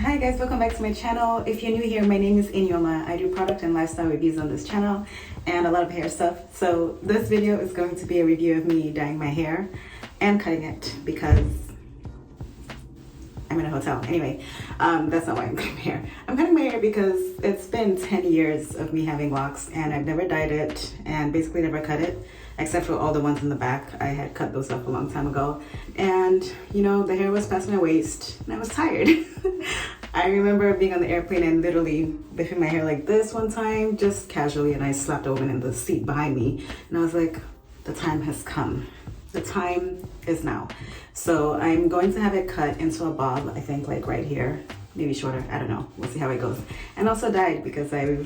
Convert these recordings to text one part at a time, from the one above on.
Hi guys, welcome back to my channel. If you're new here, my name is Inyola. I do product and lifestyle reviews on this channel and a lot of hair stuff. So this video is going to be a review of me dyeing my hair and cutting it because I'm in a hotel. Anyway, that's not why I'm cutting my hair. I'm cutting my hair because it's been 10 years of me having locks and I've never dyed it and basically never cut it, except for all the ones in the back. I had cut those off a long time ago. And you know, the hair was past my waist and I was tired. I remember being on the airplane and literally whipping my hair like this one time, just casually, and I slapped a woman in the seat behind me. And I was like, the time has come. The time is now. So I'm going to have it cut into a bob, I think like right here, maybe shorter, I don't know. We'll see how it goes. And also dyed because I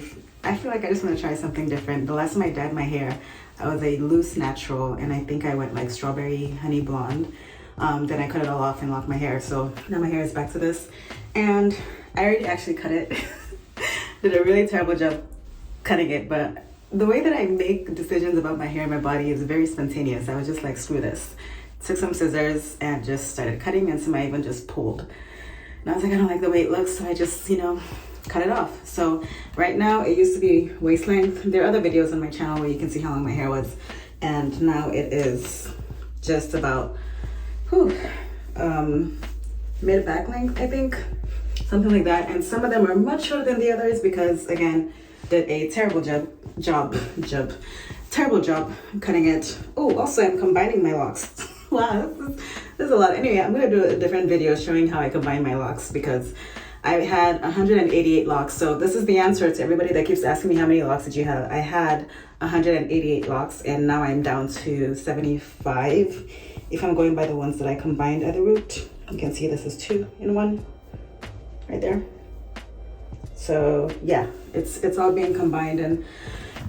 feel like I just want to try something different. The last time I dyed my hair, I was a loose natural and I think I went like strawberry honey blonde. Then I cut it all off and locked my hair. So now my hair is back to this. And I already actually cut it. Did a really terrible job cutting it, but the way that I make decisions about my hair and my body is very spontaneous. I was just like, screw this. Took some scissors and just started cutting, and some I even just pulled. And I was like, I don't like the way it looks, so I just, you know, cut it off. So right now it used to be waist length. There are other videos on my channel where you can see how long my hair was, and now it is just about mid back length, I think, something like that. And some of them are much shorter than the others because, again, did a terrible job cutting it. Oh, also I'm combining my locks. Wow, this is a lot. Anyway, I'm gonna do a different video showing how I combine my locks because I had 188 locks. So this is the answer to everybody that keeps asking me how many locks did you have. I had 188 locks and now I'm down to 75 if I'm going by the ones that I combined at the root. You can see this is 2 in 1 right there. So yeah, it's all being combined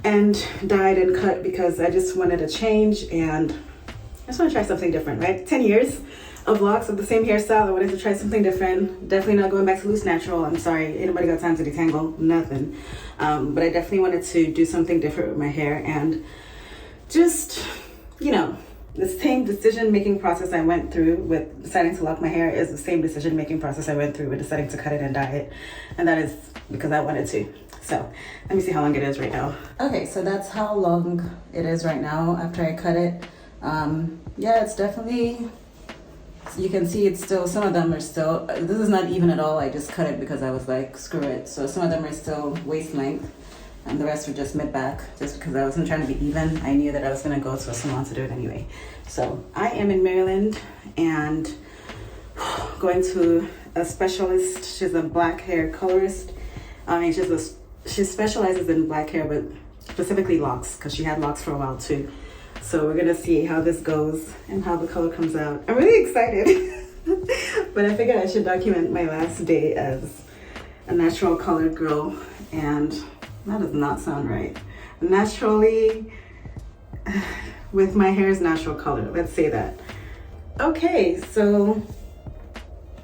and dyed and cut because I just wanted a change and I just want to try something different, right? 10 years of locks of the same hairstyle. I wanted to try something different. Definitely not going back to loose natural. I'm sorry, ain't nobody got time to detangle, nothing. But I definitely wanted to do something different with my hair and just, you know, the same decision-making process I went through with deciding to lock my hair is the same decision-making process I went through with deciding to cut it and dye it. And that is because I wanted to. So let me see how long it is right now. Okay, so that's how long it is right now after I cut it. Yeah, it's definitely, you can see it's still, some of them are still, this is not even at all. I just cut it because I was like, screw it. So some of them are still waist length and the rest were just mid-back, just because I wasn't trying to be even. I knew that I was gonna go to a salon to do it anyway. So I am in Maryland and going to a specialist. She's a black hair colorist. She specializes in black hair, but specifically locks, because she had locks for a while too. So we're gonna see how this goes and how the color comes out. I'm really excited, but I figured I should document my last day as a natural colored girl, and that does not sound right. Naturally, with my hair's natural color, let's say that. Okay, so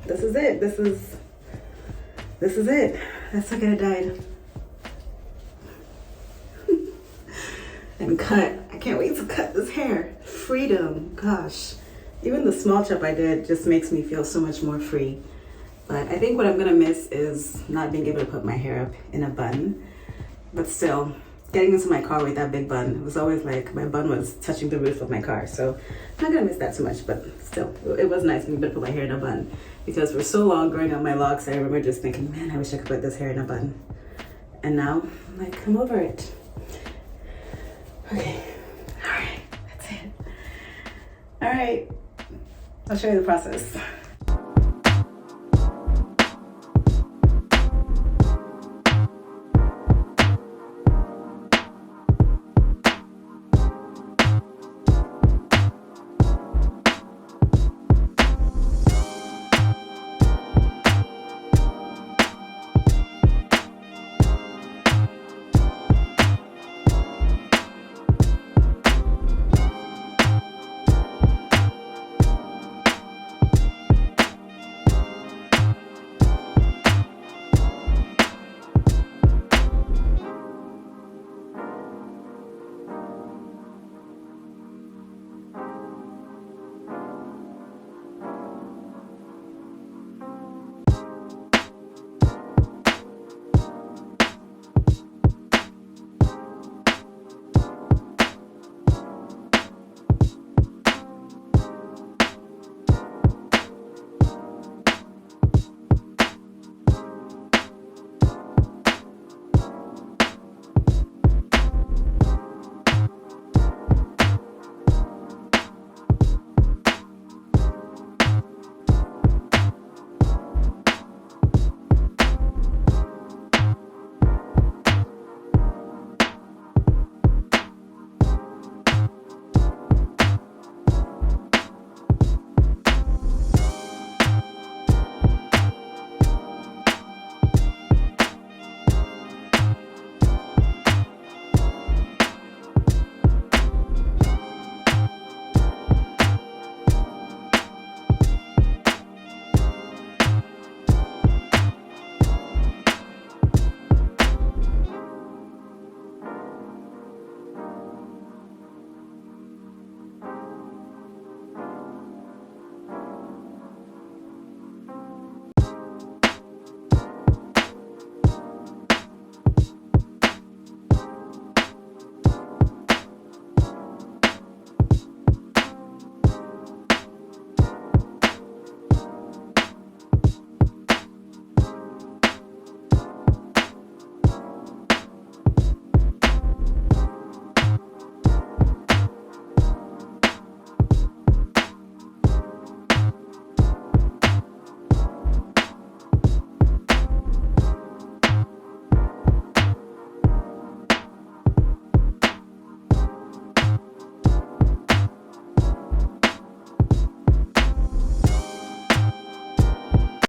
this is it. This is it. Let's look at it dyed. And cut. I can't wait to cut this hair. Freedom, gosh. Even the small chop I did just makes me feel so much more free. But I think what I'm gonna miss is not being able to put my hair up in a bun. But still, getting into my car with that big bun, it was always like my bun was touching the roof of my car. So I'm not gonna miss that too much, but still, it was nice being able to put my hair in a bun. Because for so long growing up my locks, I remember just thinking, man, I wish I could put this hair in a bun. And now, I'm like, I'm over it. Okay, all right, that's it. All right, I'll show you the process.